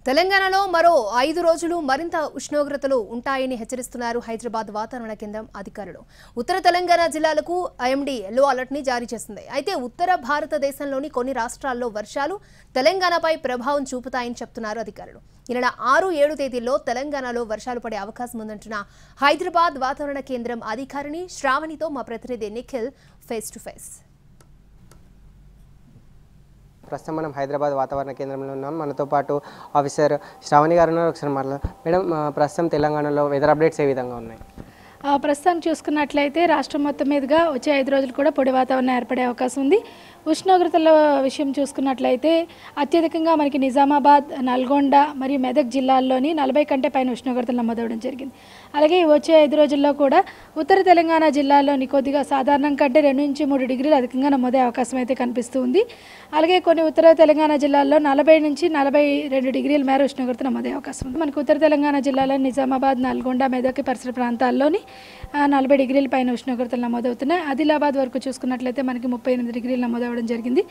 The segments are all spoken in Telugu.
తెలంగాణలో మరో 5 రోజులు మరింత ఉష్ణోగ్రతలు ఉంటాయని హెచ్చరిస్తున్నారు హైదరాబాద్ వాతావరణ కేంద్రం అధికారులు. ఉత్తర తెలంగాణ జిల్లాలకు ఐఎండీ యెల్లో అలర్ట్ ని జారీ చేసింది. అయితే ఉత్తర భారతదేశంలోని కొన్ని రాష్ట్రాల్లో వర్షాలు తెలంగాణపై ప్రభావం చూపుతాయని చెప్తున్నారు అధికారులు. ఈ నెల 6-7 తేదీల్లో తెలంగాణలో వర్షాలు పడే అవకాశం ఉందంటున్న హైదరాబాద్ వాతావరణ కేంద్రం అధికారిని శ్రావణితో మా ప్రతినిధి నిఖిల్ ఫేస్ టు ఫేస్. ప్రస్తుతం మనం హైదరాబాద్ వాతావరణ కేంద్రంలో ఉన్నాం. మనతో పాటు ఆఫీసర్ శ్రావణి గారు ఉన్నారు. ఒకసారి మేడం, ప్రస్తుతం తెలంగాణలో వెదర్ అప్డేట్స్ ఏ విధంగా ఉన్నాయి? ప్రస్తుతం చూసుకున్నట్లయితే రాష్ట్రం మొత్తం మీదుగా వచ్చే 5 రోజులు కూడా పొడి వాతావరణం ఏర్పడే అవకాశం ఉంది. ఉష్ణోగ్రతల విషయం చూసుకున్నట్లయితే అత్యధికంగా మనకి నిజామాబాద్, నల్గొండ మరియు మెదక్ జిల్లాల్లోని 40 కంటే పైన ఉష్ణోగ్రతలు నమోదవడం జరిగింది. అలాగే వచ్చే 5 రోజుల్లో కూడా ఉత్తర తెలంగాణ జిల్లాల్లోని కొద్దిగా సాధారణం కంటే 2-3 డిగ్రీలు అధికంగా నమోదే అవకాశం అయితే కనిపిస్తుంది. అలాగే కొన్ని ఉత్తర తెలంగాణ జిల్లాల్లో 40-42 డిగ్రీల మేర ఉష్ణోగ్రత నమోదే అవకాశం ఉంది. మనకు ఉత్తర తెలంగాణ జిల్లాలో నిజామాబాద్, నల్గొండ, మెదక్ పరిసర ప్రాంతాల్లోని 40 డిగ్రీల పైన ఉష్ణోగ్రతలు నమోదవుతున్నాయి. ఆదిలాబాద్ వరకు చూసుకున్నట్లయితే మనకి 38 డిగ్రీలు నమోదవడం జరిగింది.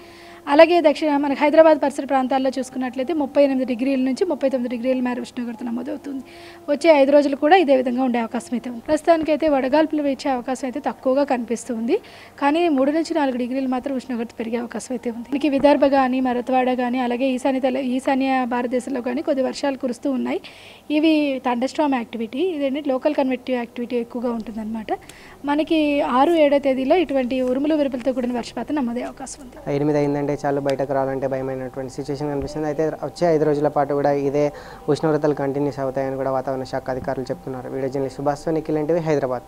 అలాగే మనకి హైదరాబాద్ పరిసర ప్రాంతాల్లో చూసుకున్నట్లయితే 38 డిగ్రీల నుంచి 39 డిగ్రీల మేర ఉష్ణోగ్రత నమోదవుతుంది. వచ్చే 5 రోజులు కూడా ఇదే విధంగా ఉండే అవకాశం అయితే ఉంది. ప్రస్తుతానికైతే వడగాల్పులు వీచే అవకాశం అయితే తక్కువగా కనిపిస్తుంది. కానీ 3-4 డిగ్రీలు మాత్రం ఉష్ణోగ్రత పెరిగే అవకాశం అయితే ఉంది. మనకి విదర్భ కానీ, మరత్వాడ కానీ, అలాగే ఈశాన్య భారతదేశంలో కానీ కొద్ది వర్షాలు కురుస్తూ ఉన్నాయి. ఇవి థండర్స్టార్మ్ యాక్టివిటీ, ఇదేంటి లోకల్ కన్వెక్టివ్ యాక్టివిటీ ఎక్కువగా ఉంటుందన్నమాట. మనకి 6-7 తేదీలో ఇటువంటి ఉరుములు విరుపులతో కూడిన వర్షపాతం నమోదే అవకాశం ఉంది. 8 అయిందంటే చాలు బయటకు రావాలంటే భయమైనటువంటి సిచ్యువేషన్ కనిపిస్తుంది. అయితే వచ్చే 5 రోజుల పాటు కూడా ఇదే ఉష్ణోగ్రతలు కంటిన్యూస్ అవుతాయని కూడా వాతావరణ శాఖ అధికారులు చెప్తున్నారు. Video journalist Subhash, Nikhil, Hyderabad.